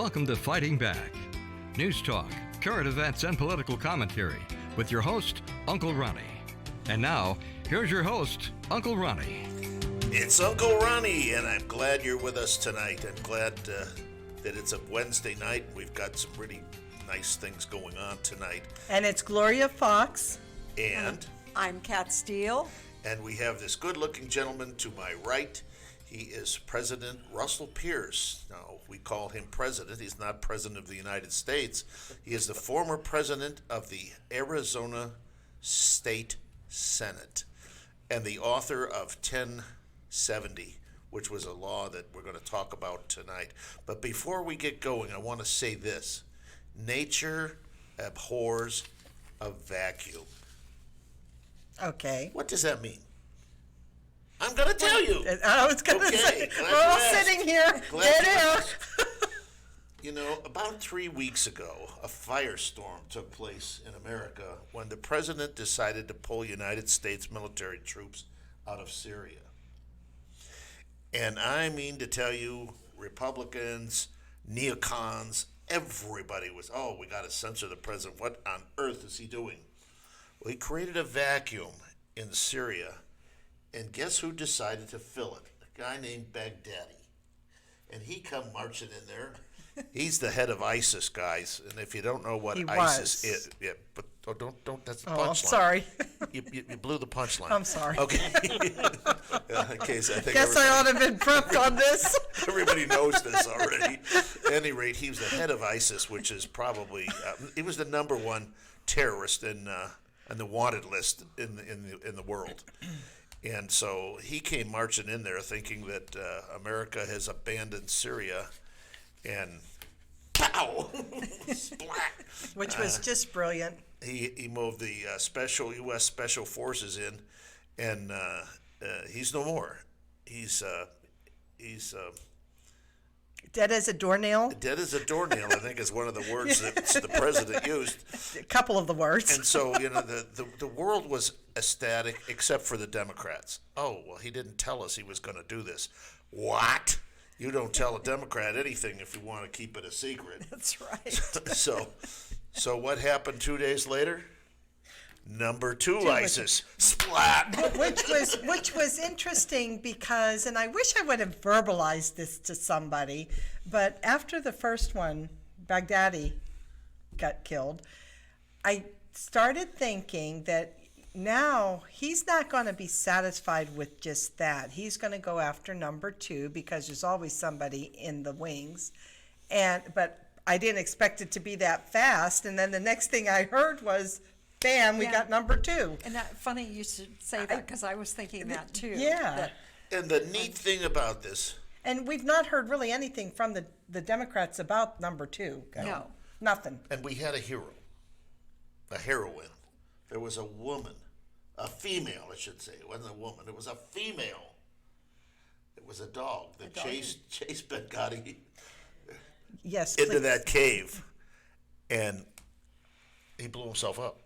Welcome to Fighting Back. News talk, current events, and political commentary with your host, Uncle Ronnie. And now, here's your host, Uncle Ronnie. It's Uncle Ronnie, and I'm glad you're with us tonight. I'm glad that it's a Wednesday night. We've got some really nice things going on tonight. And it's Gloria Fox. And I'm Kat Steele. And we have this good-looking gentleman to my right. He is President Russell Pierce. Now, we call him president. He's not president of the United States. He is the former president of the Arizona State Senate and the author of 1070, which was a law that we're going to talk about tonight. But before we get going, I want to say this. Nature abhors a vacuum. Okay. What does that mean? I'm going to tell you. I was going to say, we're all sitting here, dead air. You know, about 3 weeks ago, a firestorm took place in America when the president decided to pull United States military troops out of Syria. And I mean to tell you, Republicans, neocons, everybody was, we got to censor the president. What on earth is he doing? Well, he created a vacuum in Syria. And guess who decided to fill it? A guy named Baghdadi. And he come marching in there. He's the head of ISIS, guys. And if you don't know what ISIS is, but don't. That's the punchline. I'm sorry. You blew the punchline. I'm sorry. Okay. In case I think. Guess I ought to have been prepped on this. Everybody knows this already. At any rate, he was the head of ISIS, which is probably he was the number one terrorist in the wanted list in the world. And so he came marching in there thinking that America has abandoned Syria, and pow! Splat! Which was just brilliant. He moved the U.S. Special Forces in, and he's no more. He's dead as a doornail. Dead as a doornail, I think, is one of the words that the president used. A couple of the words. And so, the world was ecstatic, except for the Democrats. Oh, well, he didn't tell us he was going to do this. What? You don't tell a Democrat anything if you want to keep it a secret. That's right. So what happened 2 days later? Number two ISIS. Splat! Which was interesting because, and I wish I would have verbalized this to somebody, but after the first one, Baghdadi got killed, I started thinking that now he's not going to be satisfied with just that. He's going to go after number two because there's always somebody in the wings. But I didn't expect it to be that fast. And then the next thing I heard was, bam, we got number two. And funny you should say that because I was thinking that too. Yeah. And the neat thing about this. And we've not heard really anything from the Democrats about number two. No. Nothing. And we had a hero, a heroine. There was a woman, a female, I should say. It wasn't a woman. It was a female. It was a dog that chased Baghdadi into that cave. And he blew himself up.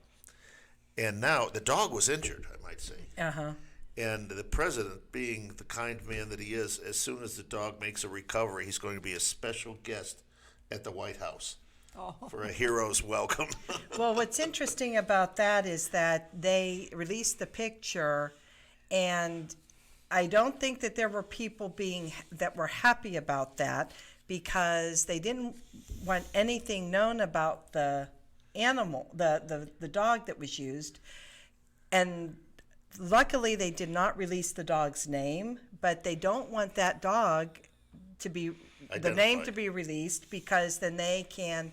And now the dog was injured, I might say. Uh-huh. And the president, being the kind man that he is, as soon as the dog makes a recovery, he's going to be a special guest at the White House for a hero's welcome. Well, what's interesting about that is that they released the picture, and I don't think that there were people that were happy about that because they didn't want anything known about the animal, the dog that was used. And luckily they did not release the dog's name, but they don't want that dog to be the name to be released because then they can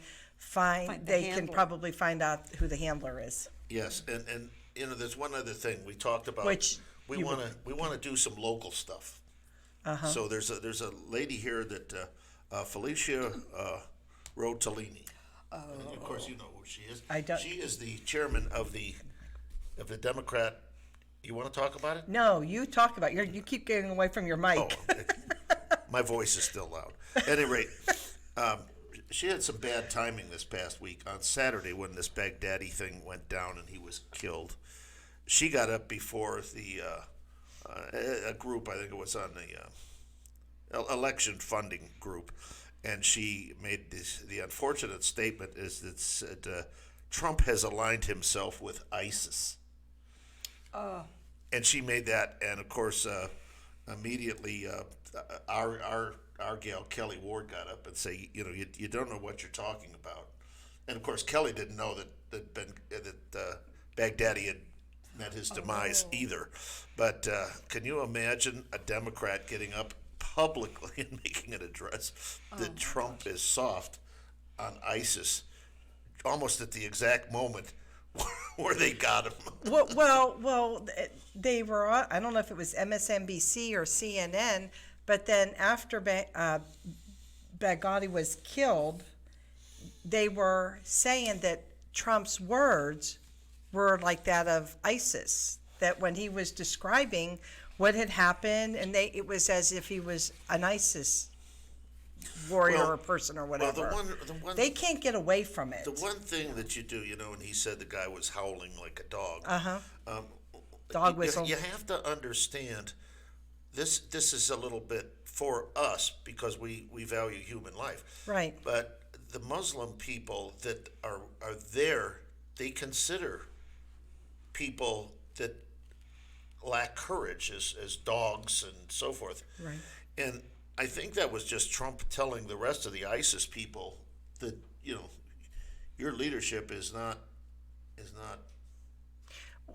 probably find out who the handler is. Yes, and there's one other thing we talked about. Which we want to do some local stuff. Uh-huh. So there's a lady here that Felicia Rotellini. And of course, you know who she is. I don't. She is the chairman of the Democrat. You want to talk about it? No, you talk about it. You keep getting away from your mic. My voice is still loud. At any rate, she had some bad timing this past week. On Saturday, when this Baghdadi thing went down and he was killed, she got up before a group, I think it was on the election funding group, and she made the unfortunate statement is that said, Trump has aligned himself with ISIS. And she made that, and of course, immediately our gal Kelly Ward got up and say, you don't know what you're talking about. And of course, Kelly didn't know that Baghdadi had met his demise either. But can you imagine a Democrat getting up publicly and making an address that Trump is soft on ISIS, almost at the exact moment where they got him? Well, they were on, I don't know if it was MSNBC or CNN, but then after Baghdadi was killed, they were saying that Trump's words were like that of ISIS, that when he was describing what had happened, and it was as if he was an ISIS warrior or person or whatever. They can't get away from it. The one thing that you do, and he said the guy was howling like a dog. Dog whistle. You have to understand, this is a little bit for us because we value human life. Right. But the Muslim people that are there, they consider people that lack courage as dogs and so forth. Right. And I think that was just Trump telling the rest of the ISIS people that, your leadership is not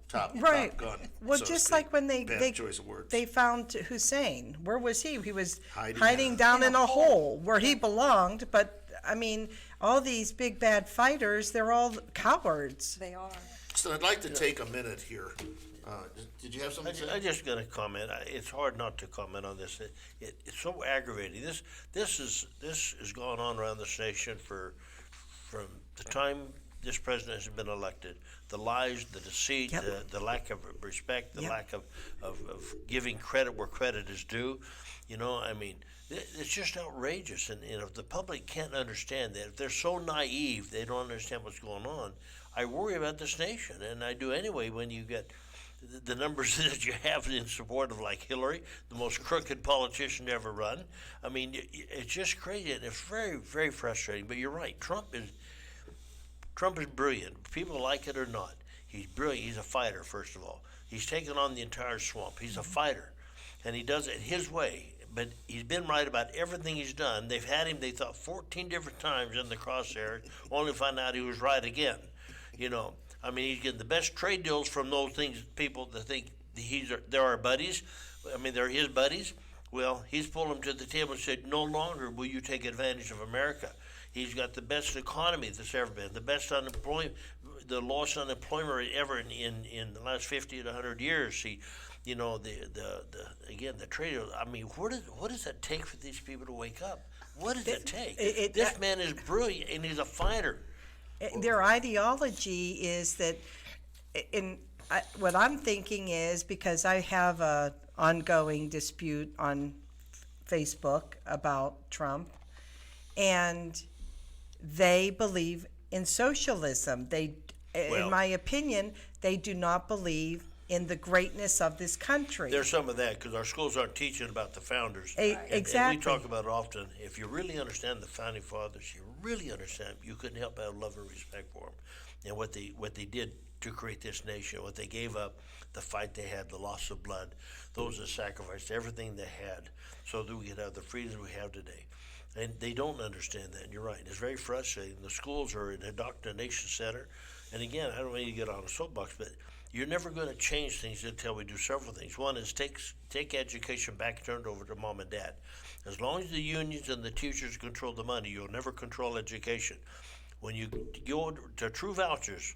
top gun. Well, so just to speak. like when Bad choice of words. they found Hussein. Where was he? He was Hiding down in a hole where he belonged. But I mean, all these big bad fighters, they're all cowards. They are. So I'd like to take a minute here. Did you have something to say? I just going to comment. It's hard not to comment on this. It's so aggravating. This has gone on around this nation from the time this president has been elected. The lies, the deceit, the lack of respect, the lack of giving credit where credit is due. It's just outrageous. And if the public can't understand that, if they're so naive, they don't understand what's going on, I worry about this nation. And I do anyway when you get the numbers that you have in support of like Hillary, the most crooked politician to ever run. I mean, it's just crazy, and it's very, very frustrating. But you're right, Trump is brilliant. People like it or not. He's brilliant. He's a fighter, first of all. He's taken on the entire swamp. He's a fighter, and he does it his way. But he's been right about everything he's done. They've had him, they thought, 14 different times in the crosshair, only to find out he was right again. He's getting the best trade deals from those people that think they're our buddies. They're his buddies. Well, he's pulled them to the table and said, no longer will you take advantage of America. He's got the best economy that's ever been, the best unemployment, the lowest unemployment rate ever in the last 50 to 100 years. The trade deals. What does it take for these people to wake up? What does it take? This man is brilliant, and he's a fighter. Their ideology is that, what I'm thinking is, because I have a ongoing dispute on Facebook about Trump, and they believe in socialism. In my opinion, they do not believe in the greatness of this country. There's some of that because our schools aren't teaching about the founders. Exactly. And we talk about it often. If you really understand the founding fathers, you really understand them, you couldn't help but have love and respect for them and what they did to create this nation, what they gave up, the fight they had, the loss of blood, those that sacrificed everything they had so that we could have the freedoms we have today. And they don't understand that, and you're right. It's very frustrating. The schools are an indoctrination center. And again, I don't need to get on a soapbox, but you're never going to change things until we do several things. One is take education back, turned over to mom and dad. As long as the unions and the teachers control the money, you'll never control education. When you go to true vouchers,